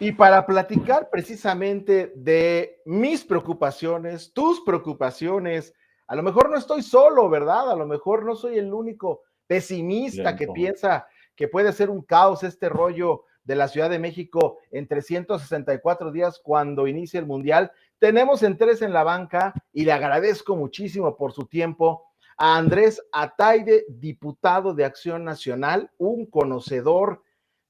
Y para platicar precisamente de mis preocupaciones, tus preocupaciones, a lo mejor no estoy solo, ¿verdad? A lo mejor no soy el único pesimista que piensa que puede ser un caos este rollo de la Ciudad de México en 364 días cuando inicie el Mundial. Tenemos en Tres en la Banca y le agradezco muchísimo por su tiempo a Andrés Ataide, diputado de Acción Nacional, un conocedor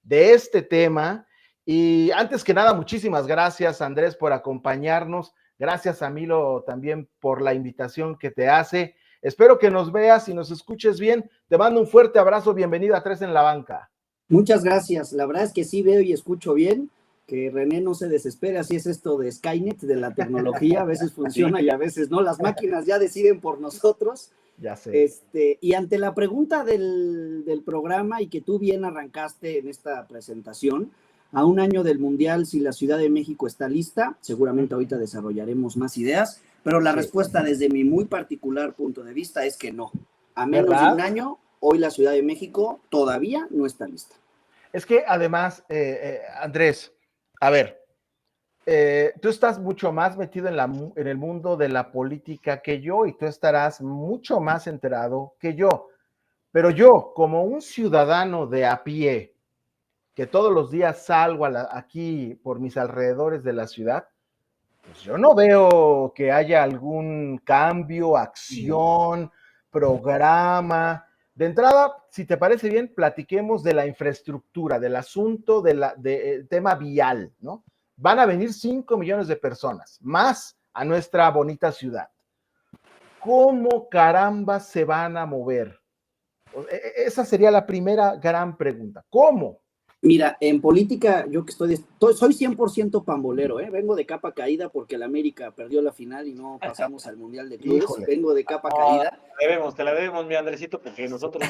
de este tema. Y antes que nada, muchísimas gracias, Andrés, por acompañarnos. Gracias a Milo también por la invitación que te hace. Espero que nos veas y nos escuches bien. Te mando un fuerte abrazo. Bienvenido a Tres en la Banca. Muchas gracias. La verdad es que sí veo y escucho bien. Que René no se desespere. Así es esto de Skynet, de la tecnología. A veces funciona y a veces no. Las máquinas ya deciden por nosotros. Ya sé. Y ante la pregunta del programa y que tú bien arrancaste en esta presentación, a un año del Mundial, si la Ciudad de México está lista, seguramente ahorita desarrollaremos más ideas, pero la respuesta desde mi muy particular punto de vista es que no. A menos de un año, hoy la Ciudad de México todavía no está lista. Es que además, Andrés, a ver, tú estás mucho más metido en el mundo de la política que yo y tú estarás mucho más enterado que yo. Pero yo, como un ciudadano de a pie, que todos los días salgo aquí por mis alrededores de la ciudad, pues yo no veo que haya algún cambio, acción, programa. De entrada, si te parece bien, platiquemos de la infraestructura, del asunto del tema vial, ¿no? Van a venir 5 millones de personas, más a nuestra bonita ciudad. ¿Cómo caramba se van a mover? Esa sería la primera gran pregunta. ¿Cómo? Mira, en política, yo que soy 100% pambolero, ¿eh? Vengo de capa caída porque el América perdió la final y no pasamos al Mundial de Clubes. Híjole. Vengo de capa caída. Te la debemos, mi Andresito, porque nosotros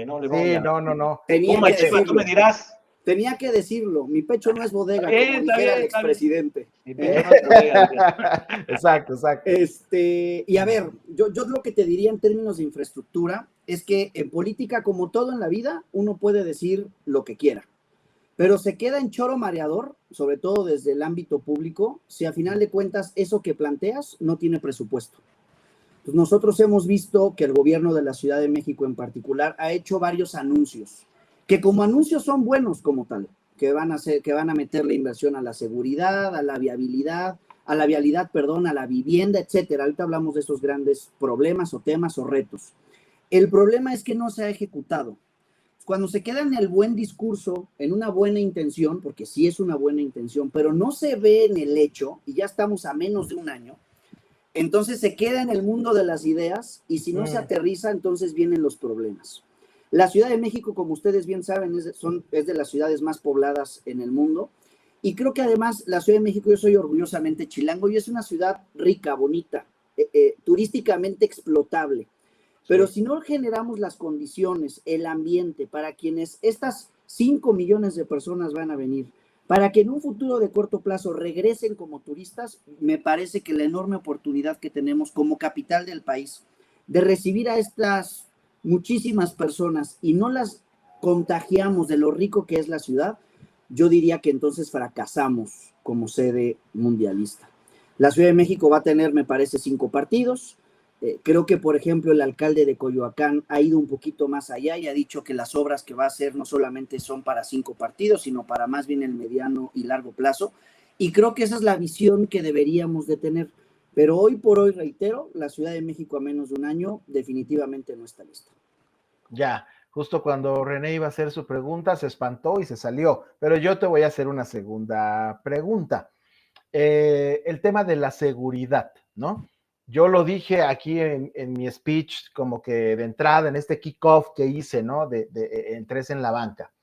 no le vamos a... No. Tenía que decirlo. Tú me dirás. Tenía que decirlo, mi pecho no es bodega, como dijera el expresidente. Mi pecho no es bodega. Exacto. Y a ver, yo lo que te diría en términos de infraestructura es que en política, como todo en la vida, uno puede decir lo que quiera. Pero se queda en choro mareador, sobre todo desde el ámbito público, si a final de cuentas eso que planteas no tiene presupuesto. Pues nosotros hemos visto que el gobierno de la Ciudad de México en particular ha hecho varios anuncios, que como anuncios son buenos como tal, que van a meter la inversión a la seguridad, a la vialidad, a la vivienda, etcétera. Ahorita hablamos de estos grandes problemas o temas o retos. El problema es que no se ha ejecutado. Cuando se queda en el buen discurso, en una buena intención, porque sí es una buena intención, pero no se ve en el hecho, y ya estamos a menos de un año, entonces se queda en el mundo de las ideas, y si no se aterriza, entonces vienen los problemas. La Ciudad de México, como ustedes bien saben, es de las ciudades más pobladas en el mundo, y creo que además la Ciudad de México, yo soy orgullosamente chilango, y es una ciudad rica, bonita, turísticamente explotable. Pero si no generamos las condiciones, el ambiente para quienes estas 5 millones de personas van a venir, para que en un futuro de corto plazo regresen como turistas, me parece que la enorme oportunidad que tenemos como capital del país de recibir a estas muchísimas personas y no las contagiamos de lo rico que es la ciudad, yo diría que entonces fracasamos como sede mundialista. La Ciudad de México va a tener, me parece, 5 partidos. Creo que, por ejemplo, el alcalde de Coyoacán ha ido un poquito más allá y ha dicho que las obras que va a hacer no solamente son para 5 partidos, sino para más bien el mediano y largo plazo. Y creo que esa es la visión que deberíamos de tener. Pero hoy por hoy, reitero, la Ciudad de México a menos de un año definitivamente no está lista. Ya, justo cuando René iba a hacer su pregunta, se espantó y se salió. Pero yo te voy a hacer una segunda pregunta. El tema de la seguridad, ¿no? Yo lo dije aquí en mi speech, como que de entrada, en este kickoff que hice, ¿no? En Tres en la Banca.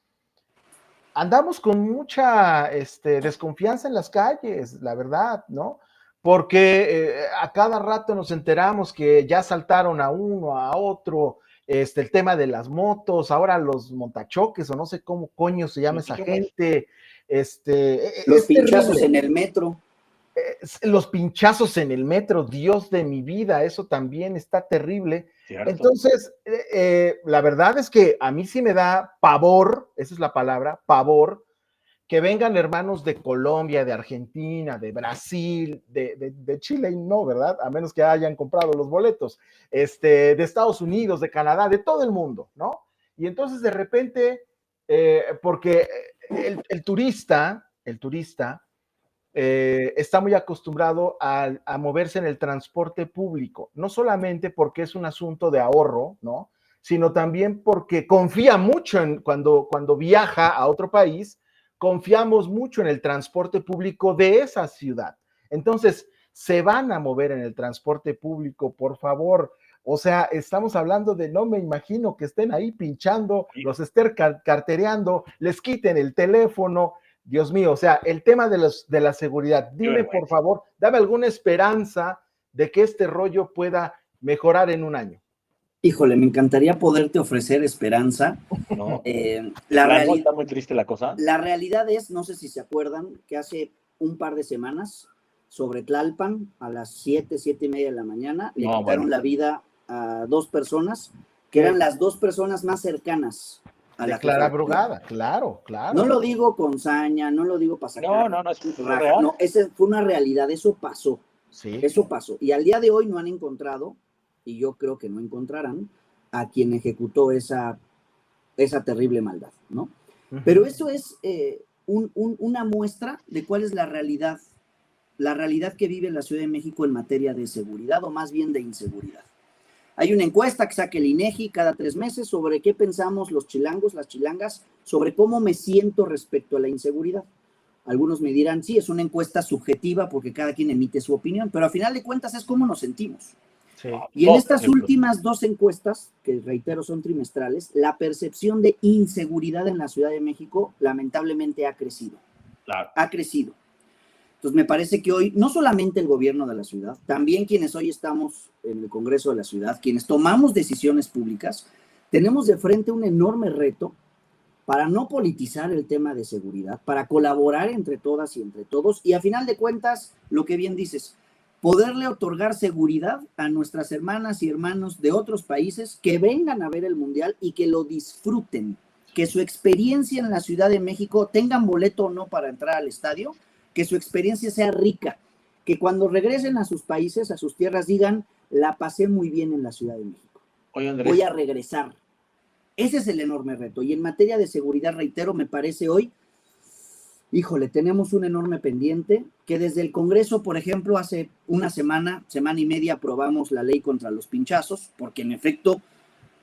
Andamos con mucha desconfianza en las calles, la verdad, ¿no? Porque a cada rato nos enteramos que ya saltaron a uno, a otro, el tema de las motos, ahora los montachoques, o no sé cómo coño se llama esa gente. Los pinchazos en el metro. Los pinchazos en el metro, Dios de mi vida, eso también está terrible. Cierto. Entonces, la verdad es que a mí sí me da pavor, esa es la palabra, pavor, que vengan hermanos de Colombia, de Argentina, de Brasil, de Chile, no, ¿verdad? A menos que hayan comprado los boletos, de Estados Unidos, de Canadá, de todo el mundo, ¿no? Y entonces de repente, porque el turista está muy acostumbrado a moverse en el transporte público, no solamente porque es un asunto de ahorro, ¿no? Sino también porque confía mucho cuando viaja a otro país, confiamos mucho en el transporte público de esa ciudad. Entonces, se van a mover en el transporte público, por favor. O sea, estamos hablando de, no me imagino que estén ahí pinchando, los estén cartereando, les quiten el teléfono. Dios mío, o sea, el tema de la seguridad. Dime, por favor, dame alguna esperanza de que este rollo pueda mejorar en un año. Híjole, me encantaría poderte ofrecer esperanza. No. Está muy triste la cosa. La realidad es, no sé si se acuerdan, que hace un par de semanas, sobre Tlalpan, a las 7:30 de la mañana, le quitaron la vida a 2 personas, que eran las 2 personas más cercanas a la Clara Brugada, claro. No lo digo con saña, no lo digo para sacar. No, es real. No, esa fue una realidad, eso pasó. Sí. Eso pasó. Y al día de hoy no han encontrado, y yo creo que no encontrarán, a quien ejecutó esa terrible maldad, ¿no? Uh-huh. Pero eso es una muestra de cuál es la realidad que vive la Ciudad de México en materia de seguridad, o más bien de inseguridad. Hay una encuesta que saca el INEGI cada 3 meses sobre qué pensamos los chilangos, las chilangas, sobre cómo me siento respecto a la inseguridad. Algunos me dirán, sí, es una encuesta subjetiva porque cada quien emite su opinión, pero a final de cuentas es cómo nos sentimos. Sí. Y en estas últimas 2 encuestas, que reitero son trimestrales, la percepción de inseguridad en la Ciudad de México lamentablemente ha crecido. Claro. Ha crecido. Entonces me parece que hoy, no solamente el gobierno de la ciudad, también quienes hoy estamos en el Congreso de la ciudad, quienes tomamos decisiones públicas, tenemos de frente un enorme reto para no politizar el tema de seguridad, para colaborar entre todas y entre todos, y a final de cuentas, lo que bien dices, poderle otorgar seguridad a nuestras hermanas y hermanos de otros países que vengan a ver el Mundial y que lo disfruten, que su experiencia en la Ciudad de México, tengan boleto o no para entrar al estadio, que su experiencia sea rica, que cuando regresen a sus países, a sus tierras, digan, la pasé muy bien en la Ciudad de México. Oye, Andrés, voy a regresar. Ese es el enorme reto. Y en materia de seguridad, reitero, me parece hoy, híjole, tenemos un enorme pendiente, que desde el Congreso, por ejemplo, hace una semana y media, aprobamos la ley contra los pinchazos, porque en efecto,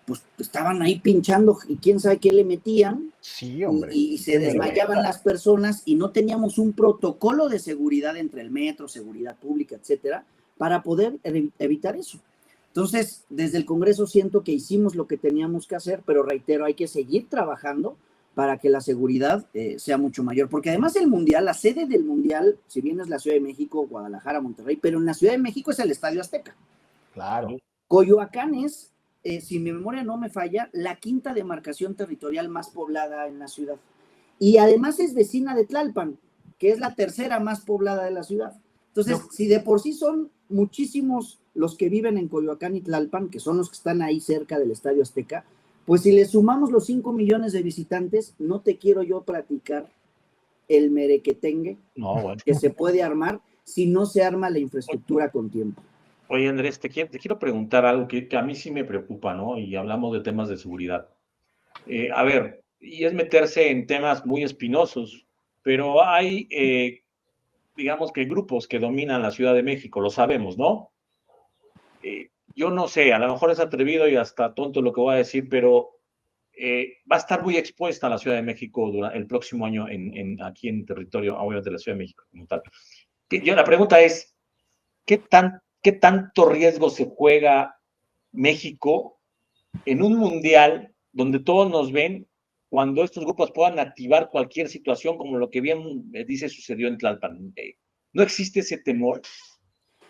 pues estaban ahí pinchando y quién sabe qué le metían. Sí, hombre. Y se desmayaban las personas y no teníamos un protocolo de seguridad entre el metro, seguridad pública, etcétera, para poder evitar eso. Entonces, desde el Congreso siento que hicimos lo que teníamos que hacer, pero reitero, hay que seguir trabajando para que la seguridad sea mucho mayor. Porque además el Mundial, la sede del Mundial, si bien es la Ciudad de México, Guadalajara, Monterrey, pero en la Ciudad de México es el Estadio Azteca. Claro. Coyoacán es, si mi memoria no me falla, la 5ª demarcación territorial más poblada en la ciudad. Y además es vecina de Tlalpan, que es la 3ª más poblada de la ciudad. Entonces, si de por sí son muchísimos los que viven en Coyoacán y Tlalpan, que son los que están ahí cerca del Estadio Azteca, pues si le sumamos los 5 millones de visitantes, no te quiero yo platicar el merequetengue que se puede armar si no se arma la infraestructura con tiempo. Oye, Andrés, te quiero preguntar algo que a mí sí me preocupa, ¿no? Y hablamos de temas de seguridad. A ver, y es meterse en temas muy espinosos, pero hay, digamos que grupos que dominan la Ciudad de México, lo sabemos, ¿no? Yo no sé, a lo mejor es atrevido y hasta tonto lo que voy a decir, pero va a estar muy expuesta la Ciudad de México el próximo año aquí en territorio, obviamente, de la Ciudad de México como tal. La pregunta es, ¿qué tanto riesgo se juega México en un mundial donde todos nos ven cuando estos grupos puedan activar cualquier situación como lo que bien dice sucedió en Tlalpan? ¿No existe ese temor?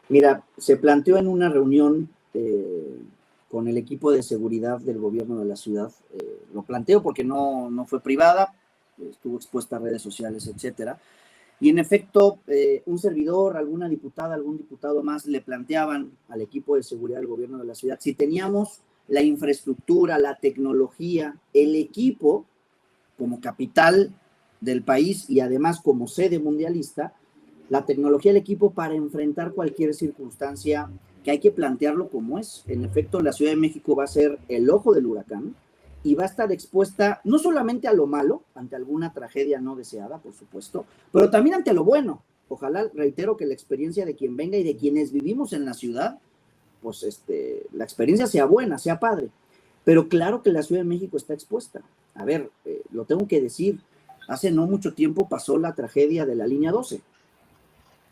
Mira, se planteó en una reunión con el equipo de seguridad del gobierno de la ciudad, lo planteo porque no fue privada, estuvo expuesta a redes sociales, etcétera. Y en efecto, un servidor, alguna diputada, algún diputado más le planteaban al equipo de seguridad del gobierno de la ciudad si teníamos la infraestructura, la tecnología, el equipo como capital del país y además como sede mundialista, la tecnología del equipo para enfrentar cualquier circunstancia que hay que plantearlo como es. En efecto, la Ciudad de México va a ser el ojo del huracán y va a estar expuesta no solamente a lo malo, ante alguna tragedia no deseada, por supuesto, pero también ante lo bueno. Ojalá, reitero, que la experiencia de quien venga y de quienes vivimos en la ciudad, pues la experiencia sea buena, sea padre. Pero claro que la Ciudad de México está expuesta. A ver, lo tengo que decir, hace no mucho tiempo pasó la tragedia de la línea 12,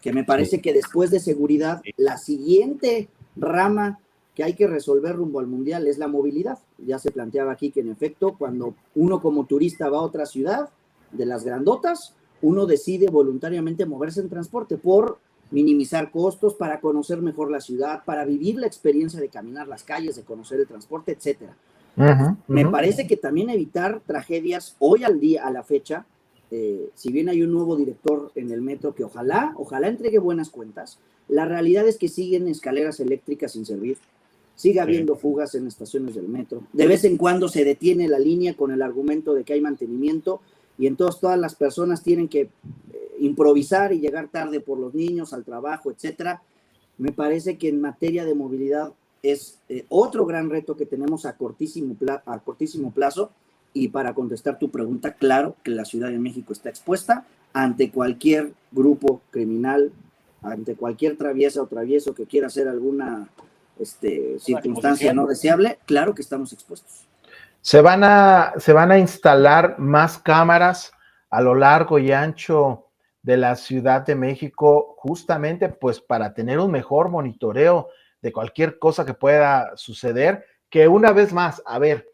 que me parece que después de seguridad, la siguiente rama que hay que resolver rumbo al Mundial es la movilidad. Ya se planteaba aquí que en efecto, cuando uno como turista va a otra ciudad de las grandotas, uno decide voluntariamente moverse en transporte por minimizar costos, para conocer mejor la ciudad, para vivir la experiencia de caminar las calles, de conocer el transporte, etcétera. Me parece que también evitar tragedias hoy al día, a la fecha, si bien hay un nuevo director en el metro que ojalá entregue buenas cuentas, la realidad es que siguen escaleras eléctricas sin servir, sigue habiendo fugas en estaciones del metro, de vez en cuando se detiene la línea con el argumento de que hay mantenimiento y entonces todas las personas tienen que improvisar y llegar tarde por los niños al trabajo, etcétera. Me parece que en materia de movilidad es otro gran reto que tenemos a cortísimo plazo. Y para contestar tu pregunta, claro que la Ciudad de México está expuesta ante cualquier grupo criminal, ante cualquier traviesa o travieso que quiera hacer alguna circunstancia no deseable, claro que estamos expuestos. Se van a instalar más cámaras a lo largo y ancho de la Ciudad de México, justamente pues para tener un mejor monitoreo de cualquier cosa que pueda suceder, que una vez más, a ver,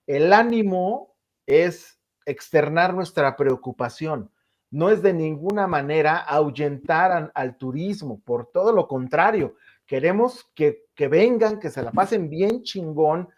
el ánimo es externar nuestra preocupación, no es de ninguna manera ahuyentar al turismo, por todo lo contrario, queremos que vengan, que se la pasen bien chingón,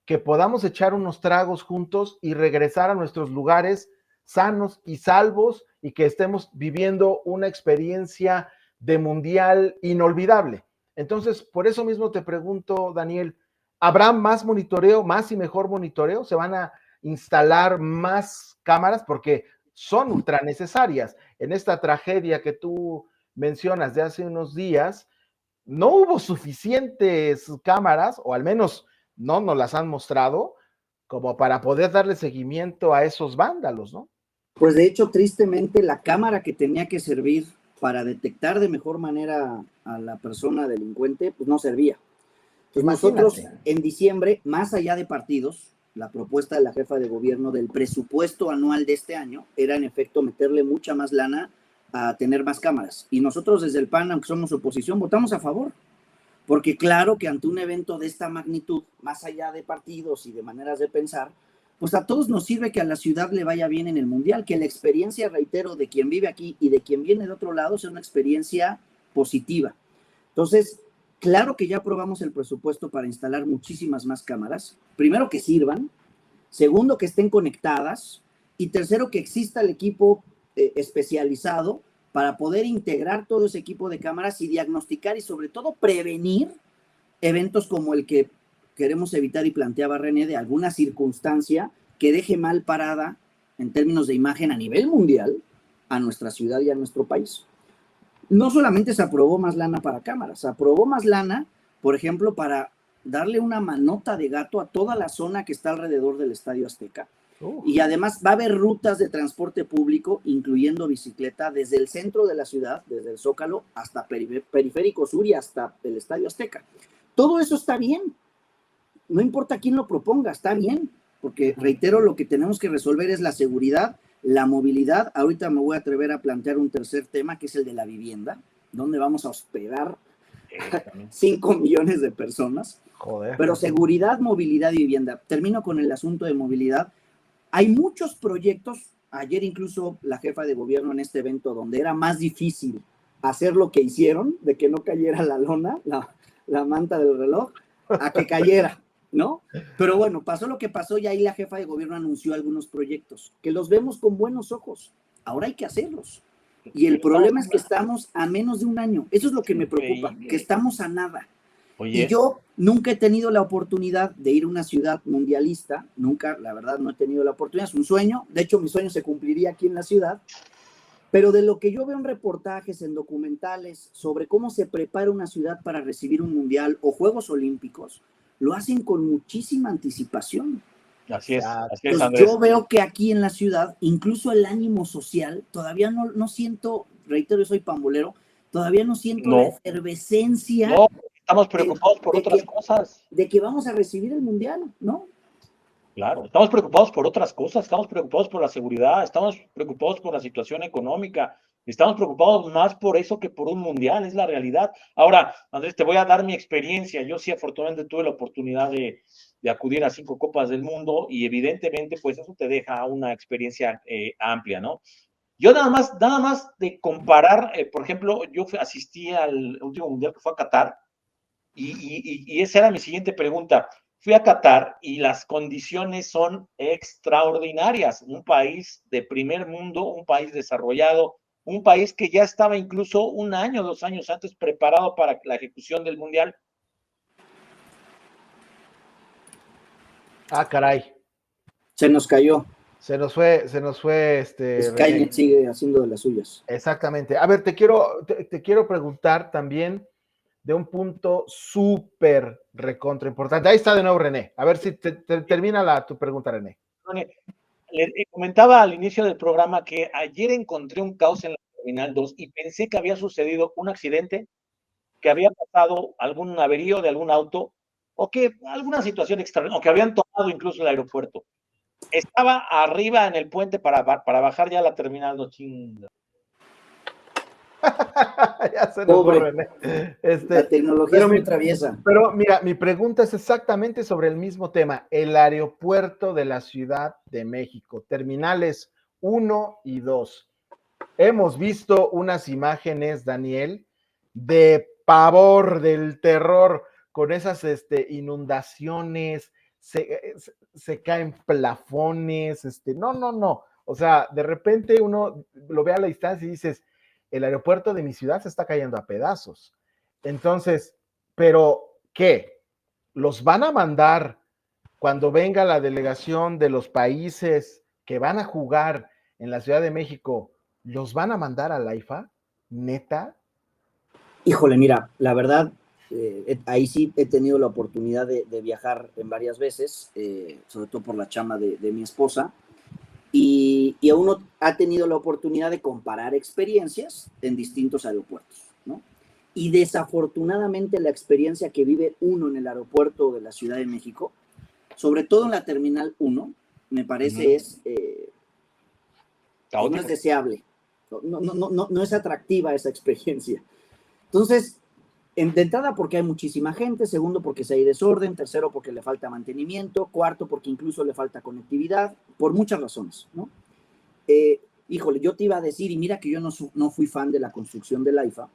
que podamos echar unos tragos juntos y regresar a nuestros lugares sanos y salvos y que estemos viviendo una experiencia de mundial inolvidable. Entonces, por eso mismo te pregunto, Daniel, ¿habrá más monitoreo, más y mejor monitoreo? ¿Se van a instalar más cámaras? Porque son ultra necesarias. En esta tragedia que tú mencionas de hace unos días, no hubo suficientes cámaras, o al menos no nos las han mostrado, como para poder darle seguimiento a esos vándalos, ¿no? Pues de hecho, tristemente, la cámara que tenía que servir para detectar de mejor manera a la persona delincuente, pues no servía. Entonces nosotros en diciembre, más allá de partidos, la propuesta de la jefa de gobierno del presupuesto anual de este año era en efecto meterle mucha más lana a tener más cámaras. Y nosotros desde el PAN, aunque somos oposición, votamos a favor. Porque claro que ante un evento de esta magnitud, más allá de partidos y de maneras de pensar, pues a todos nos sirve que a la ciudad le vaya bien en el Mundial, que la experiencia, reitero, de quien vive aquí y de quien viene de otro lado sea una experiencia positiva. Entonces, claro que ya aprobamos el presupuesto para instalar muchísimas más cámaras. Primero, que sirvan. Segundo, que estén conectadas. Y tercero, que exista el equipo especializado para poder integrar todo ese equipo de cámaras y diagnosticar y sobre todo prevenir eventos como el que queremos evitar y planteaba René, de alguna circunstancia que deje mal parada en términos de imagen a nivel mundial a nuestra ciudad y a nuestro país. No solamente se aprobó más lana para cámaras, se aprobó más lana, por ejemplo, para darle una manota de gato a toda la zona que está alrededor del Estadio Azteca. Y además va a haber rutas de transporte público, incluyendo bicicleta, desde el centro de la ciudad, desde el Zócalo, hasta Periférico Sur y hasta el Estadio Azteca. Todo eso está bien. No importa quién lo proponga, está bien. Porque, reitero, lo que tenemos que resolver es la seguridad, la movilidad. Ahorita me voy a atrever a plantear un tercer tema, que es el de la vivienda, donde vamos a hospedar 5 millones de personas. Joder. Pero seguridad, movilidad y vivienda. Termino con el asunto de movilidad. Hay muchos proyectos, ayer incluso la jefa de gobierno en este evento, donde era más difícil hacer lo que hicieron, de que no cayera la lona, la manta del reloj, a que cayera, ¿no? Pero bueno, pasó lo que pasó y ahí la jefa de gobierno anunció algunos proyectos, que los vemos con buenos ojos. Ahora hay que hacerlos. Y el problema es que estamos a menos de un año. Eso es lo que me preocupa, que estamos a nada. Oye, Y yo nunca he tenido la oportunidad de ir a una ciudad mundialista, nunca, la verdad, no he tenido la oportunidad, es un sueño, de hecho mi sueño se cumpliría aquí en la ciudad, pero de lo que yo veo en reportajes, en documentales, sobre cómo se prepara una ciudad para recibir un mundial o Juegos Olímpicos, lo hacen con muchísima anticipación. así es, Entonces, Andrés. yo veo que aquí en la ciudad, incluso el ánimo social, todavía no siento, reitero, yo soy pambolero, todavía no siento la efervescencia No, estamos preocupados por otras que, cosas. de que vamos a recibir el mundial, ¿no? Claro, estamos preocupados por otras cosas, estamos preocupados por la seguridad, estamos preocupados por la situación económica, estamos preocupados más por eso que por un mundial, es la realidad. Ahora, Andrés, te voy a dar mi experiencia. Yo sí, afortunadamente, tuve la oportunidad de acudir a 5 Copas del Mundo y evidentemente, pues eso te deja una experiencia amplia, ¿no? Yo nada más de comparar, por ejemplo, yo asistí al último mundial que fue a Qatar y esa era mi siguiente pregunta. Fui a Qatar y las condiciones son extraordinarias. Un país de primer mundo, un país desarrollado, un país que ya estaba incluso 1 año, 2 años antes preparado para la ejecución del mundial. Ah, caray. Se nos cayó. Se nos fue, René. Skynet sigue haciendo de las suyas. Exactamente. A ver, te quiero preguntar también de un punto súper recontra importante. Ahí está de nuevo René. A ver si termina tu pregunta, René. Le comentaba al inicio del programa que ayer encontré un caos en la Terminal 2 y pensé que había sucedido un accidente, que había pasado algún averío de algún auto o que alguna situación extraña, o que habían tomado incluso el aeropuerto. Estaba arriba en el puente para bajar ya la Terminal 2. Chinga. Ya se nos fue, René. La tecnología es muy traviesa. Pero mira, mi pregunta es exactamente sobre el mismo tema. El aeropuerto de la Ciudad de México, terminales 1 y 2. Hemos visto unas imágenes, Daniel, de pavor, del terror, con esas inundaciones, se caen plafones, no. O sea, de repente uno lo ve a la distancia y dices, el aeropuerto de mi ciudad se está cayendo a pedazos. Entonces, pero ¿qué? ¿Los van a mandar cuando venga la delegación de los países que van a jugar en la Ciudad de México? ¿Los van a mandar a la IFA? ¿Neta? Híjole, mira, la verdad, ahí sí he tenido la oportunidad de viajar en varias veces, sobre todo por la chamba de mi esposa, y uno ha tenido la oportunidad de comparar experiencias en distintos aeropuertos, ¿no? Y desafortunadamente la experiencia que vive uno en el aeropuerto de la Ciudad de México, sobre todo en la Terminal 1, me parece no es deseable, no es atractiva esa experiencia. Entonces, de entrada porque hay muchísima gente, segundo porque hay desorden, tercero porque le falta mantenimiento, cuarto porque incluso le falta conectividad, por muchas razones, ¿no? Híjole, yo te iba a decir, y mira que yo no fui fan de la construcción del AIFA,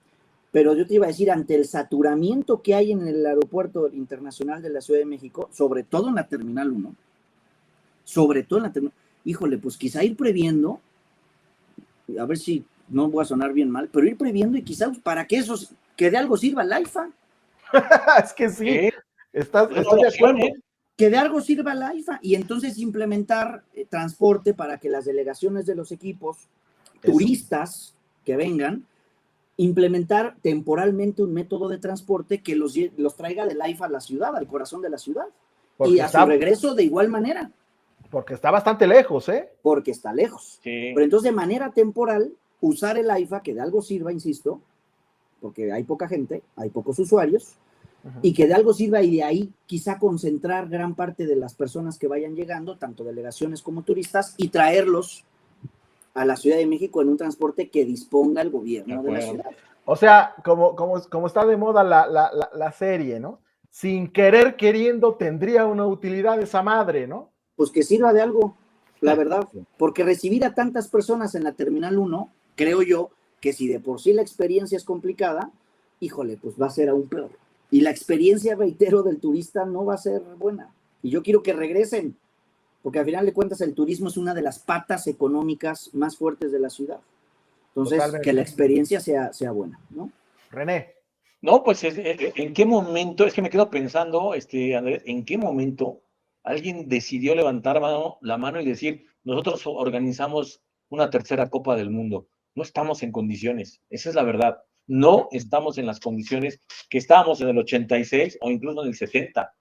pero yo te iba a decir, ante el saturamiento que hay en el aeropuerto internacional de la Ciudad de México, sobre todo en la Terminal 1, híjole, pues quizá ir previendo, a ver si no voy a sonar bien mal, pero ir previendo y quizás para que de algo sirva el AIFA. Es que sí, estoy de acuerdo. Que de algo sirva el AIFA y entonces implementar transporte para que las delegaciones de los equipos, turistas que vengan, implementar temporalmente un método de transporte que los traiga del AIFA a la ciudad, al corazón de la ciudad. Porque y a su regreso de igual manera. Porque está bastante lejos, ¿eh? Porque está lejos. Sí. Pero entonces de manera temporal, usar el AIFA, que de algo sirva, insisto, porque hay poca gente, hay pocos usuarios, y que de algo sirva y de ahí quizá concentrar gran parte de las personas que vayan llegando, tanto delegaciones como turistas, y traerlos a la Ciudad de México en un transporte que disponga el gobierno de la ciudad. O sea, como está de moda la serie, ¿no? Sin querer queriendo tendría una utilidad esa madre, ¿no? Pues que sirva de algo, la verdad, porque recibir a tantas personas en la Terminal 1, creo yo, que si de por sí la experiencia es complicada, híjole, pues va a ser aún peor. Y la experiencia, reitero, del turista no va a ser buena. Y yo quiero que regresen, porque al final de cuentas el turismo es una de las patas económicas más fuertes de la ciudad. Entonces, totalmente, que la experiencia sea buena, ¿no? René. No, pues ¿en qué momento? Es que me quedo pensando, Andrés, ¿en qué momento alguien decidió levantar la mano y decir, nosotros organizamos una tercera Copa del Mundo? No estamos en condiciones, esa es la verdad. No estamos en las condiciones que estábamos en el 86 o incluso en el 70.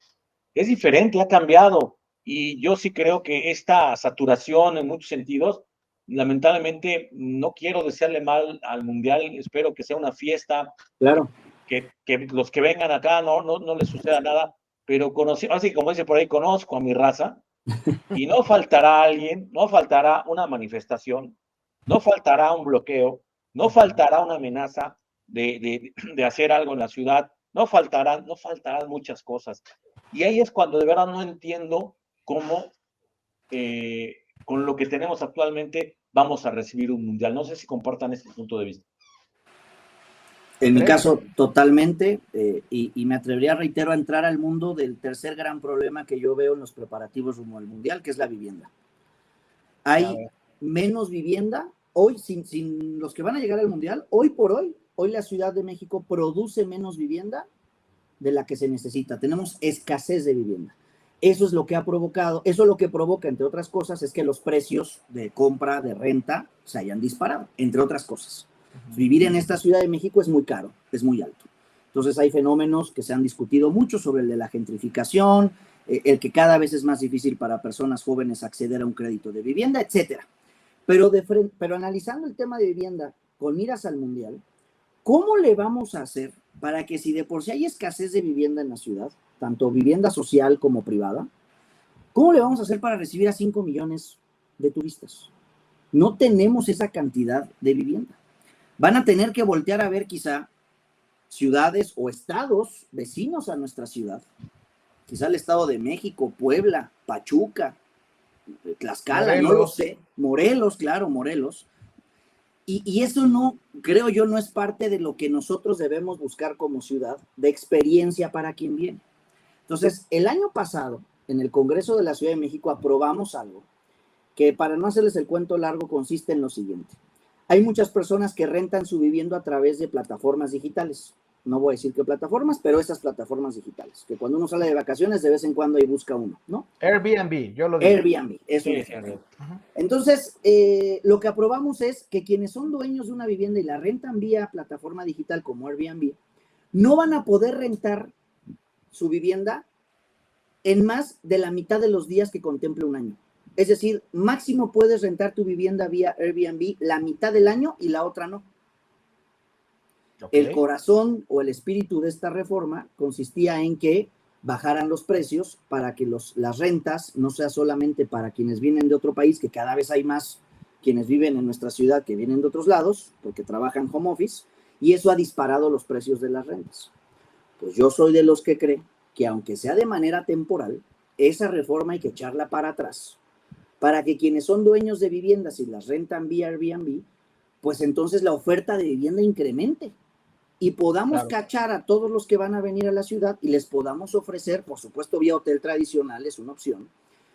Es diferente, ha cambiado. Y yo sí creo que esta saturación en muchos sentidos, lamentablemente, no quiero desearle mal al Mundial, espero que sea una fiesta, Claro. que los que vengan acá no les suceda nada, pero así como dice por ahí, conozco a mi raza y no faltará alguien, no faltará una manifestación, no faltará un bloqueo, no faltará una amenaza de hacer algo en la ciudad, no faltarán muchas cosas. Y ahí es cuando de verdad no entiendo cómo con lo que tenemos actualmente vamos a recibir un mundial. No sé si compartan este punto de vista. En mi caso, totalmente, y me atrevería, reitero, a entrar al mundo del tercer gran problema que yo veo en los preparativos rumbo al Mundial, que es la vivienda. Hay menos vivienda, hoy, sin los que van a llegar al Mundial, hoy por hoy la Ciudad de México produce menos vivienda de la que se necesita. Tenemos escasez de vivienda. Eso es lo que ha provocado, eso lo que provoca, entre otras cosas, es que los precios de compra, de renta, se hayan disparado, entre otras cosas. Vivir en esta Ciudad de México es muy caro, es muy alto. Entonces hay fenómenos que se han discutido mucho sobre el de la gentrificación, el que cada vez es más difícil para personas jóvenes acceder a un crédito de vivienda, etcétera. Pero analizando el tema de vivienda con miras al Mundial, ¿cómo le vamos a hacer para que si de por sí hay escasez de vivienda en la ciudad, tanto vivienda social como privada, ¿cómo le vamos a hacer para recibir a 5 millones de turistas? No tenemos esa cantidad de vivienda. Van a tener que voltear a ver quizá ciudades o estados vecinos a nuestra ciudad, quizá el Estado de México, Puebla, Pachuca, Tlaxcala, Morelos. No lo sé, Morelos, claro, Morelos. Y eso no, creo yo, no es parte de lo que nosotros debemos buscar como ciudad, de experiencia para quien viene. Entonces, el año pasado, en el Congreso de la Ciudad de México, aprobamos algo que, para no hacerles el cuento largo, consiste en lo siguiente. Hay muchas personas que rentan su vivienda a través de plataformas digitales. No voy a decir qué plataformas, pero esas plataformas digitales, que cuando uno sale de vacaciones, de vez en cuando ahí busca uno, ¿no? Airbnb, yo lo digo. Airbnb, eso es. Entonces, lo que aprobamos es que quienes son dueños de una vivienda y la rentan vía plataforma digital como Airbnb, no van a poder rentar su vivienda en más de la mitad de los días que contemple un año. Es decir, máximo puedes rentar tu vivienda vía Airbnb la mitad del año y la otra no. Okay. El corazón o el espíritu de esta reforma consistía en que bajaran los precios para que las rentas no sea solamente para quienes vienen de otro país, que cada vez hay más quienes viven en nuestra ciudad que vienen de otros lados, porque trabajan home office, y eso ha disparado los precios de las rentas. Pues yo soy de los que cree que aunque sea de manera temporal, esa reforma hay que echarla para atrás, para que quienes son dueños de viviendas y las rentan vía Airbnb, pues entonces la oferta de vivienda incremente y podamos cachar a todos los que van a venir a la ciudad y les podamos ofrecer, por supuesto vía hotel tradicional es una opción,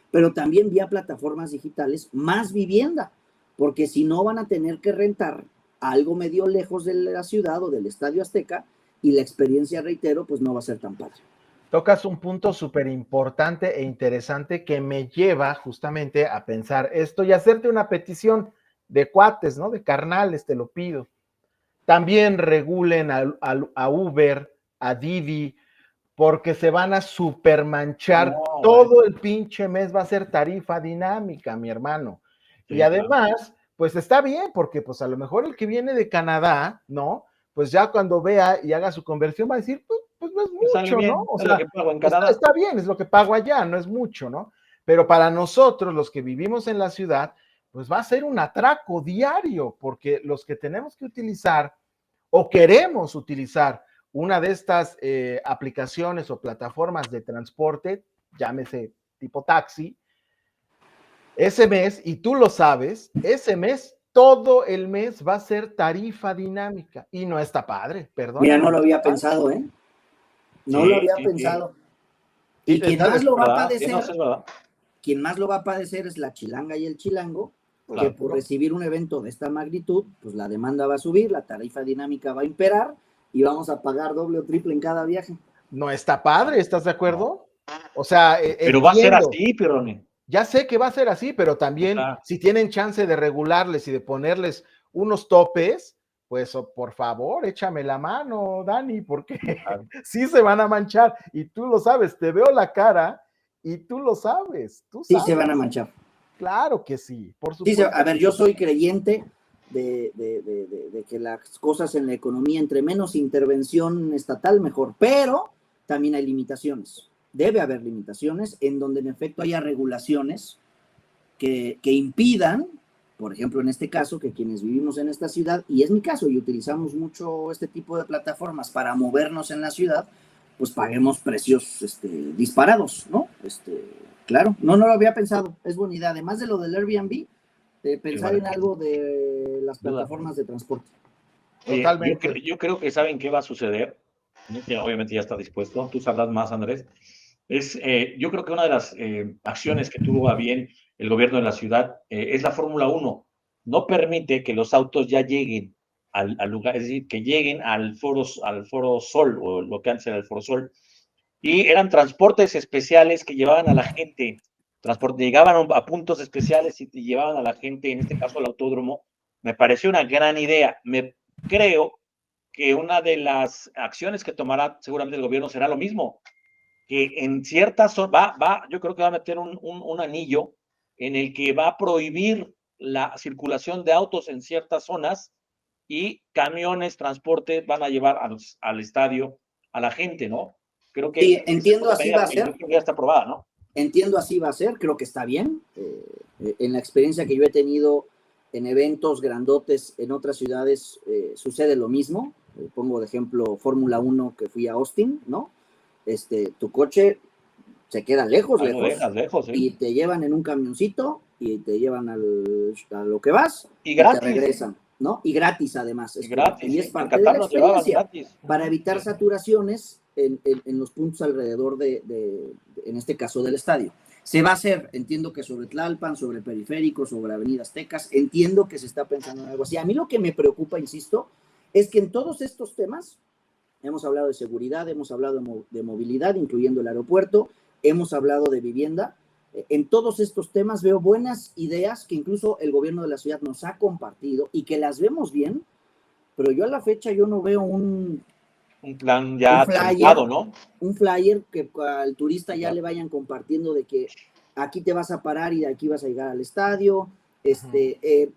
pero también vía plataformas digitales más vivienda, porque si no van a tener que rentar algo medio lejos de la ciudad o del Estadio Azteca y la experiencia, reitero, pues no va a ser tan padre. Tocas un punto súper importante e interesante que me lleva justamente a pensar esto y hacerte una petición de cuates, ¿no? De carnales, te lo pido. También regulen a Uber, a Didi, porque se van a supermanchar. Todo el pinche mes va a ser tarifa dinámica, mi hermano. Sí, y además, pues está bien, porque pues a lo mejor el que viene de Canadá, ¿no? Pues ya cuando vea y haga su conversión va a decir, pues no es mucho, ¿no? O sea, está bien, es lo que pago allá, no es mucho, ¿no? Pero para nosotros, los que vivimos en la ciudad, pues va a ser un atraco diario, porque los que tenemos que utilizar o queremos utilizar una de estas aplicaciones o plataformas de transporte, llámese tipo taxi, ese mes, y tú lo sabes, ese mes, todo el mes va a ser tarifa dinámica y no está padre, perdón. Mira, no lo había pensado, ¿eh? No lo había pensado. Y quien más lo va a padecer, quien más lo va a padecer es la chilanga y el chilango, claro, que por recibir un evento de esta magnitud, pues la demanda va a subir, la tarifa dinámica va a imperar y vamos a pagar doble o triple en cada viaje. No está padre, ¿estás de acuerdo? O sea, Pero va a ser entiendo. así, Pirone. Ya sé que va a ser así, pero también si tienen chance de regularles y de ponerles unos topes, pues por favor, échame la mano, Dani, porque sí se van a manchar y tú lo sabes, te veo la cara y tú lo sabes, tú Sí sabes. se van a manchar. Claro que sí, por Sí, supuesto. a ver, yo soy creyente de que las cosas en la economía, entre menos intervención estatal, mejor, pero también hay limitaciones. Debe haber limitaciones en donde en efecto haya regulaciones que impidan, por ejemplo, en este caso, que quienes vivimos en esta ciudad, y es mi caso, y utilizamos mucho este tipo de plataformas para movernos en la ciudad, pues paguemos precios disparados, ¿no? Claro, no lo había pensado, es buena idea. Además de lo del Airbnb, pensar en algo de las plataformas de transporte. Oye, Totalmente. yo creo que saben qué va a suceder. Obviamente ya está dispuesto. Tú sabrás más, Andrés. Yo creo que una de las acciones que tuvo a bien el gobierno de la ciudad es la Fórmula 1. No permite que los autos ya lleguen al lugar, es decir, que lleguen al foro Sol, o lo que antes era el Foro Sol. Y eran transportes especiales que llevaban a la gente, llegaban a puntos especiales y llevaban a la gente, en este caso al autódromo. Me pareció una gran idea. Creo que una de las acciones que tomará seguramente el gobierno será lo mismo, que en ciertas zonas yo creo que va a meter un anillo en el que va a prohibir la circulación de autos en ciertas zonas y camiones, transportes van a llevar al estadio a la gente, ¿no? Creo que Sí, entiendo, así va a ser. Ya está aprobada, ¿no? Entiendo, así va a ser, creo que está bien. En la experiencia que yo he tenido en eventos grandotes en otras ciudades, sucede lo mismo. Pongo de ejemplo Fórmula 1 que fui a Austin, ¿no? Tu coche se queda lejos, lejos, y te llevan en un camioncito y te llevan a lo que vas y te regresan, ¿no? Y gratis además. Y gratis, y es parte de la experiencia para evitar saturaciones en los puntos alrededor en este caso, del estadio. Se va a hacer, entiendo que sobre Tlalpan, sobre Periférico, sobre Avenida Aztecas, entiendo que se está pensando en algo así. A mí lo que me preocupa, insisto, es que en todos estos temas, hemos hablado de seguridad, hemos hablado de movilidad, incluyendo el aeropuerto, hemos hablado de vivienda. En todos estos temas veo buenas ideas que incluso el gobierno de la ciudad nos ha compartido y que las vemos bien, pero yo a la fecha yo no veo un plan ya aterrizado, ¿no? Un flyer que al turista ya le vayan compartiendo de que aquí te vas a parar y de aquí vas a llegar al estadio,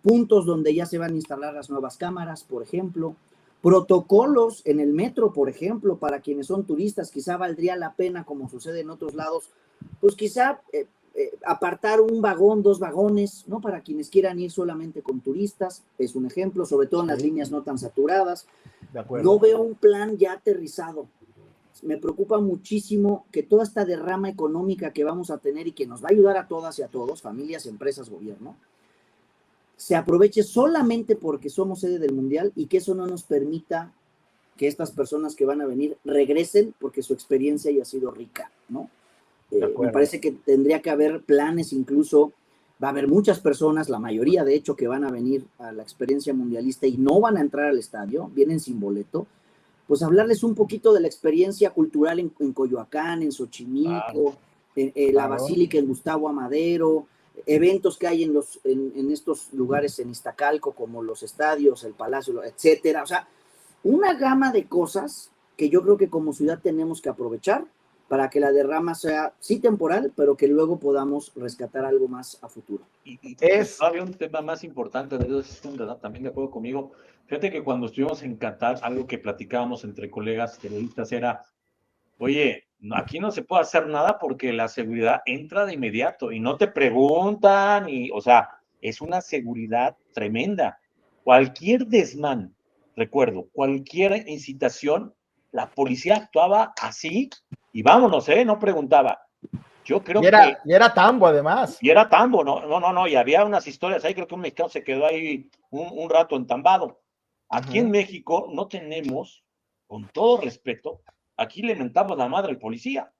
puntos donde ya se van a instalar las nuevas cámaras, por ejemplo, protocolos en el metro, por ejemplo, para quienes son turistas, quizá valdría la pena, como sucede en otros lados, pues quizá apartar un vagón, 2 vagones, ¿no? Para quienes quieran ir solamente con turistas, es un ejemplo, sobre todo en las líneas no tan saturadas. No veo un plan ya aterrizado. Me preocupa muchísimo que toda esta derrama económica que vamos a tener y que nos va a ayudar a todas y a todos, familias, empresas, gobierno, se aproveche solamente porque somos sede del Mundial y que eso no nos permita que estas personas que van a venir regresen porque su experiencia haya sido rica, ¿no? Me parece que tendría que haber planes, incluso va a haber muchas personas, la mayoría de hecho, que van a venir a la experiencia mundialista y no van a entrar al estadio, vienen sin boleto, pues hablarles un poquito de la experiencia cultural en Coyoacán, en Xochimilco, en la Basílica, en Gustavo Amadero, eventos que hay en estos lugares en Iztacalco, como los estadios, el Palacio, etcétera. O sea, una gama de cosas que yo creo que como ciudad tenemos que aprovechar para que la derrama sea, sí, temporal, pero que luego podamos rescatar algo más a futuro. Y había un tema más importante, también de acuerdo conmigo. Fíjate que cuando estuvimos en Qatar, algo que platicábamos entre colegas periodistas era, oye, aquí no se puede hacer nada porque la seguridad entra de inmediato y no te preguntan, o sea, es una seguridad tremenda. Cualquier desmán, recuerdo, cualquier incitación, la policía actuaba así y vámonos, no preguntaba. Yo creo que... Y era tambo, además. Y era tambo, no, y había unas historias ahí, creo que un mexicano se quedó ahí un rato entambado. Aquí en México no tenemos, con todo respeto, aquí le mentamos la madre al policía.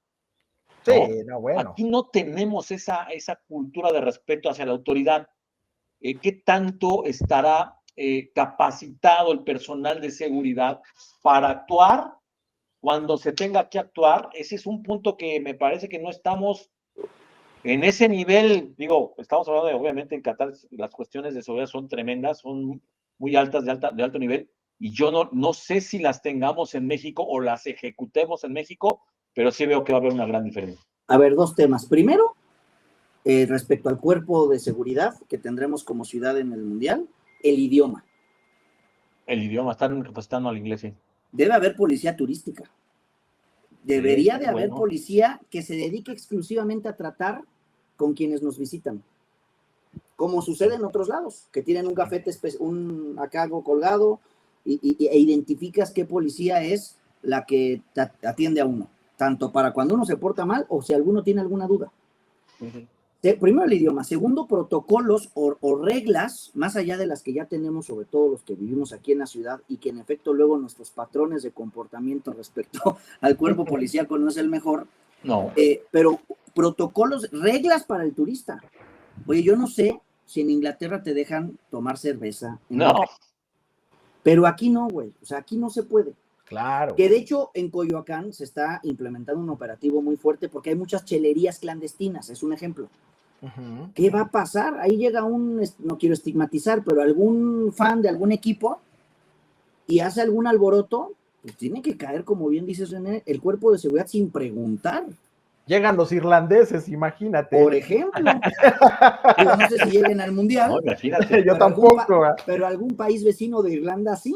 ¿no? Sí, no, bueno. Aquí no tenemos esa cultura de respeto hacia la autoridad. ¿Qué tanto estará capacitado el personal de seguridad para actuar cuando se tenga que actuar. Ese es un punto que me parece que no estamos en ese nivel. Digo, estamos hablando de, obviamente, en Qatar las cuestiones de seguridad son tremendas, son muy altas, de alto nivel, y yo no sé si las tengamos en México o las ejecutemos en México, pero sí veo que va a haber una gran diferencia. A ver, dos temas. Primero, respecto al cuerpo de seguridad que tendremos como ciudad en el Mundial, el idioma. El idioma, están capacitando al inglés, sí. Debe haber policía turística. Debería de haber bueno. policía que se dedique exclusivamente a tratar con quienes nos visitan. Como sucede en otros lados, que tienen un gafete, acá algo colgado, e identificas qué policía es la que atiende a uno, tanto para cuando uno se porta mal o si alguno tiene alguna duda. Uh-huh. Primero el idioma, segundo protocolos o reglas, más allá de las que ya tenemos, sobre todo los que vivimos aquí en la ciudad, y que en efecto luego nuestros patrones de comportamiento respecto al cuerpo policíaco no es el mejor, no. Pero protocolos, reglas para el turista. Oye, yo no sé si en Inglaterra te dejan tomar cerveza. No. Pero aquí no, güey, o sea, aquí no se puede. Claro. Que de hecho en Coyoacán se está implementando un operativo muy fuerte porque hay muchas chelerías clandestinas, es un ejemplo. Uh-huh. ¿Qué va a pasar? Ahí llega no quiero estigmatizar, pero algún fan de algún equipo y hace algún alboroto, pues tiene que caer, como bien dices, René, el cuerpo de seguridad sin preguntar. Llegan los irlandeses, imagínate. Por ejemplo. Yo no sé si lleguen al Mundial. No, imagínate. Yo tampoco. Pero algún país vecino de Irlanda sí.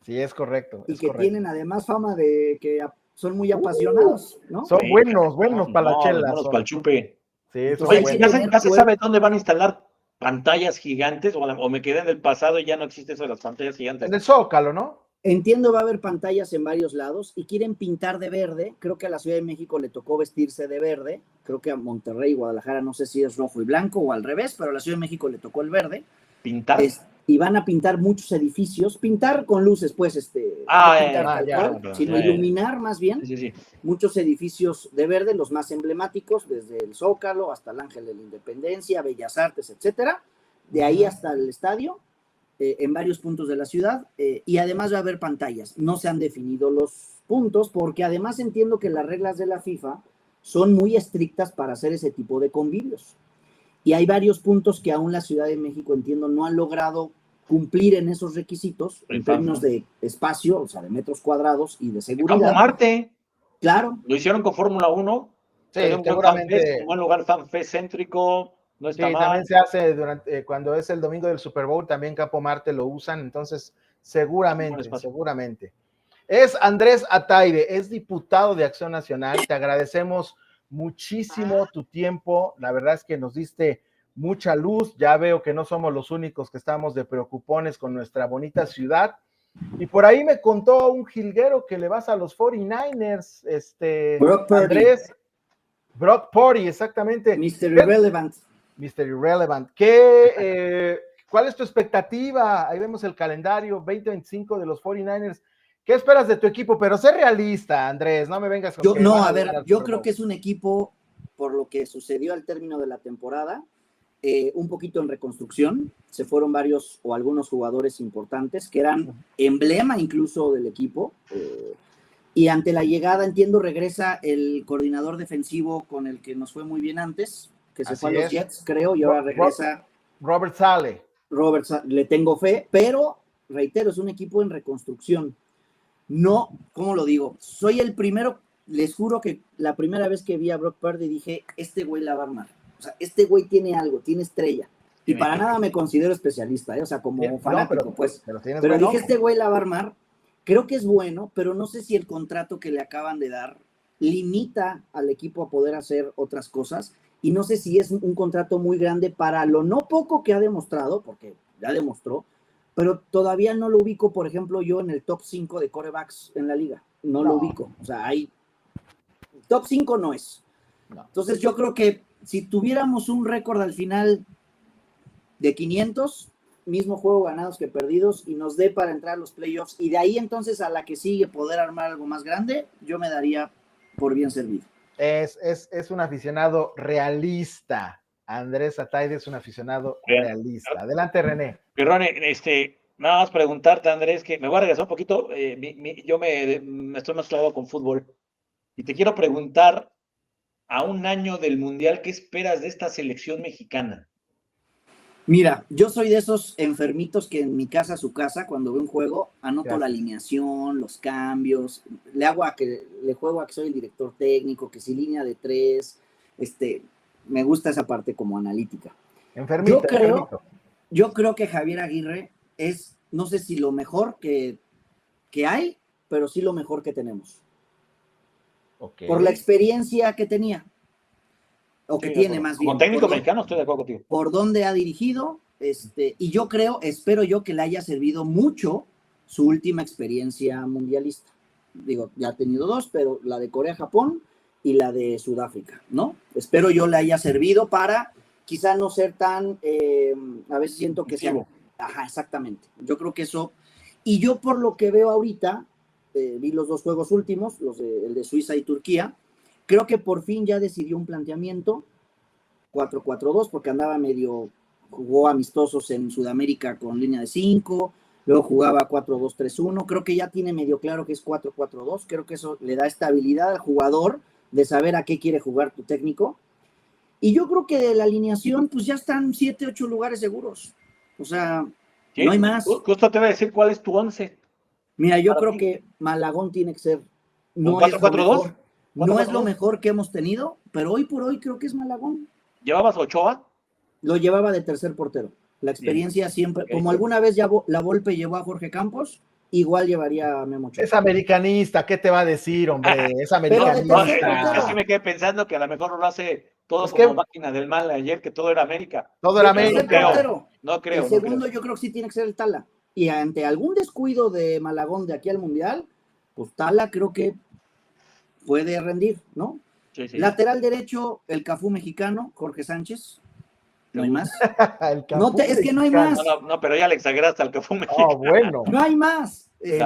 Sí, es correcto. Y que tienen además fama de que son muy apasionados, ¿no? Son buenos para la chela. Buenos para el chupe. Sí, son oye, ¿ya se sabe dónde van a instalar pantallas gigantes? O me quedé en el pasado y ya no existe eso de las pantallas gigantes. En el Zócalo, ¿no? Entiendo, va a haber pantallas en varios lados y quieren pintar de verde. Creo que a la Ciudad de México le tocó vestirse de verde. Creo que a Monterrey y Guadalajara no sé si es rojo y blanco o al revés, pero a la Ciudad de México le tocó el verde. ¿Pintar? Y van a pintar muchos edificios, pintar con luces, pues, sino iluminar más bien muchos edificios de verde, los más emblemáticos, desde el Zócalo hasta el Ángel de la Independencia, Bellas Artes, etcétera, de ahí hasta el estadio, en varios puntos de la ciudad, y además va a haber pantallas. No se han definido los puntos, porque además entiendo que las reglas de la FIFA son muy estrictas para hacer ese tipo de convivios. Y hay varios puntos que aún la Ciudad de México, entiendo, no ha logrado cumplir en esos requisitos en términos de espacio, o sea, de metros cuadrados y de seguridad. Campo Marte. Claro. Lo hicieron con Fórmula 1. Sí, seguramente. Un buen lugar fanfest céntrico, no está mal. También se hace cuando es el domingo del Super Bowl, también Campo Marte lo usan, entonces seguramente. Es Andrés Ataide, es diputado de Acción Nacional, te agradecemos muchísimo tu tiempo, la verdad es que nos diste mucha luz, ya veo que no somos los únicos que estamos de preocupones con nuestra bonita ciudad, y por ahí me contó un jilguero que le vas a los 49ers, Andrés, Brock Purdy, exactamente. Mr. Irrelevant. ¿Cuál es tu expectativa? Ahí vemos el calendario 2025 de los 49ers. ¿Qué esperas de tu equipo? Pero sé realista, Andrés, no me vengas con yo creo que es un equipo, por lo que sucedió al término de la temporada, un poquito en reconstrucción. Se fueron varios o algunos jugadores importantes que eran emblema incluso del equipo. Y ante la llegada, entiendo, regresa el coordinador defensivo con el que nos fue muy bien antes, que se fue a los Jets, creo, y ahora regresa Robert Saleh. Le tengo fe, pero reitero, es un equipo en reconstrucción. No, ¿cómo lo digo? Soy el primero, les juro que la primera vez que vi a Brock Purdy dije, este güey la va a armar. O sea, este güey tiene algo, tiene estrella. Y para nada me considero especialista, o sea, como fanático, pero dije, este güey la va a armar. Creo que es bueno, pero no sé si el contrato que le acaban de dar limita al equipo a poder hacer otras cosas, y no sé si es un contrato muy grande para lo no poco que ha demostrado, porque ya demostró, pero todavía no lo ubico, por ejemplo, yo en el top 5 de quarterbacks en la liga, no lo ubico, o sea, top 5 no es. Entonces yo creo que si tuviéramos un récord al final de 500, mismo juego ganados que perdidos, y nos dé para entrar a los playoffs, y de ahí entonces a la que sigue poder armar algo más grande, yo me daría por bien servido. Es un aficionado realista, Andrés Ataide es un aficionado realista. Adelante, René. Pirroni, nada más preguntarte, Andrés, que me voy a regresar un poquito. Yo me estoy más clavado con fútbol. Y te quiero preguntar, a un año del Mundial, ¿qué esperas de esta selección mexicana? Mira, yo soy de esos enfermitos que en mi casa, su casa, cuando veo un juego, anoto la alineación, los cambios, le juego a que soy el director técnico, que si línea de 3, me gusta esa parte como analítica. Enfermito, yo creo que Javier Aguirre es, no sé si lo mejor que hay, pero sí lo mejor que tenemos. Okay. Por la experiencia que tenía. O que tiene más bien. Como técnico mexicano estoy de acuerdo contigo. Por dónde ha dirigido, y yo espero yo que le haya servido mucho su última experiencia mundialista. Digo, ya ha tenido 2, pero la de Corea-Japón y la de Sudáfrica, ¿no? Espero yo le haya servido para quizá no ser tan, a veces siento que sea... Ajá, exactamente. Yo creo que eso, y yo por lo que veo ahorita, vi los 2 juegos últimos, el de Suiza y Turquía, creo que por fin ya decidió un planteamiento 4-4-2, porque jugó amistosos en Sudamérica con línea de 5, luego jugaba 4-2-3-1, creo que ya tiene medio claro que es 4-4-2, creo que eso le da estabilidad al jugador de saber a qué quiere jugar tu técnico, y yo creo que de la alineación, pues ya están 7, 8 lugares seguros, o sea, ¿sí? No hay más. Justo te voy a decir cuál es tu 11. Mira, yo creo que Malagón tiene que ser, no es lo mejor. No es lo mejor que hemos tenido, pero hoy por hoy creo que es Malagón. ¿Llevabas Ochoa? Lo llevaba de tercer portero. La experiencia siempre, como alguna vez la Volpe llevó a Jorge Campos, igual llevaría a Memo Ochoa. Es americanista, ¿qué te va a decir, hombre? Es americanista. Yo sí me quedé pensando que a lo mejor lo hace todo como máquina del mal ayer, que todo era América. Todo era América. No creo. El segundo yo creo que sí tiene que ser el Tala. Y ante algún descuido de Malagón de aquí al Mundial, pues Tala creo que puede rendir, ¿no? Sí. Lateral derecho, el Cafú mexicano, Jorge Sánchez. No hay más. Es que no hay más. No, pero ya le exageraste al Cafú mexicano. Oh, bueno. No hay más. Pues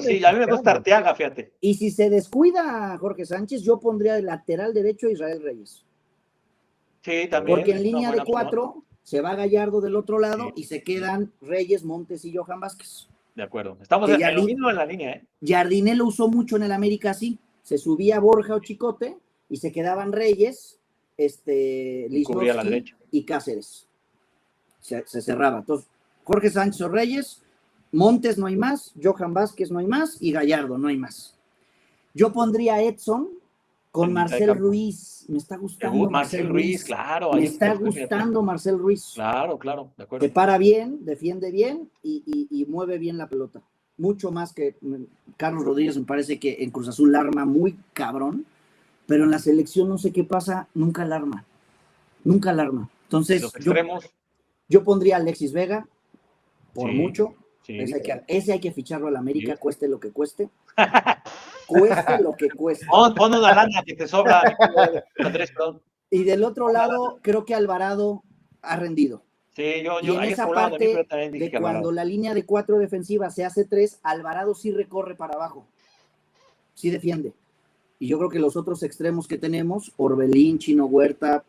sí, a mí me gusta Arteaga, fíjate. Y si se descuida Jorge Sánchez, yo pondría de lateral derecho a Israel Reyes. Sí, también. Porque en línea de 4 se va Gallardo del otro lado y se quedan Reyes, Montes y Johan Vázquez. De acuerdo. Estamos en lo mismo en la línea, ¿eh? Jardiné lo usó mucho en el América así. Se subía Borja o Chicote y se quedaban Reyes, Lisnowski y Cáceres. Se cerraba. Entonces, Jorge Sánchez o Reyes, Montes no hay más, Johan Vázquez no hay más y Gallardo no hay más. Yo pondría a Edson con Marcel Ruiz. Me está gustando Marcel Ruiz, claro. Me está gustando Marcel Ruiz. Claro, de acuerdo. Que para bien, defiende bien y mueve bien la pelota. Mucho más que Carlos Rodríguez. Me parece que en Cruz Azul la arma muy cabrón, pero en la selección no sé qué pasa, nunca la arma. Entonces, yo pondría a Alexis Vega por mucho. Sí. Ese hay que ficharlo a la América, sí. Cueste lo que cueste. Cueste lo que cueste. Pon una lana que te sobra. Y del otro lado, creo que Alvarado ha rendido. Sí, yo en esa parte de cuando la línea de 4 defensiva se hace 3, Alvarado sí recorre para abajo. Sí defiende. Y yo creo que los otros extremos que tenemos, Orbelín, Chino Huerta,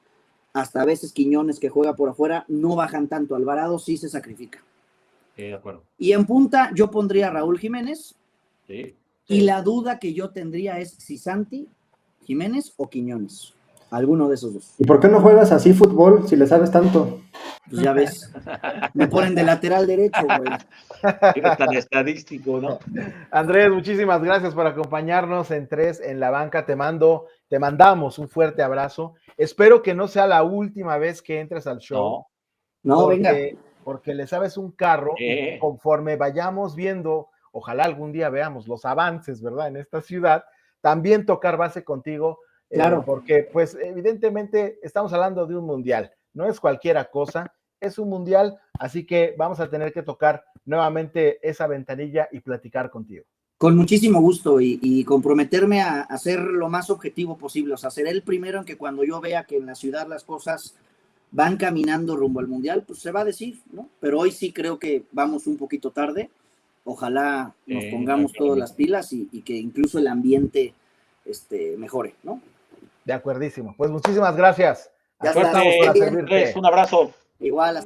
hasta a veces Quiñones que juega por afuera, no bajan tanto. Alvarado sí se sacrifica. Sí, de acuerdo. Y en punta yo pondría a Raúl Jiménez. Sí. Y la duda que yo tendría es si Santi, Jiménez o Quiñones. Alguno de esos dos. ¿Y por qué no juegas así fútbol si le sabes tanto? Pues ya ves, me ponen de lateral derecho, güey. Eres tan estadístico, ¿no? Andrés, muchísimas gracias por acompañarnos en 3 en la banca. Te mandamos un fuerte abrazo. Espero que no sea la última vez que entres al show. No, venga. Porque le sabes un carro y conforme vayamos viendo, ojalá algún día veamos los avances, ¿verdad? En esta ciudad, también tocar base contigo. Claro. Porque, pues, evidentemente estamos hablando de un mundial. No es cualquiera cosa, es un mundial, así que vamos a tener que tocar nuevamente esa ventanilla y platicar contigo. Con muchísimo gusto y comprometerme a ser lo más objetivo posible, o sea, seré el primero en que cuando yo vea que en la ciudad las cosas van caminando rumbo al mundial, pues se va a decir, ¿no? Pero hoy sí creo que vamos un poquito tarde, ojalá nos pongamos todas las pilas y que incluso el ambiente mejore, ¿no? De acuerdísimo, pues muchísimas gracias. Ya Aquí está. estamos para Bien. servirte. Andrés, un abrazo. Igual.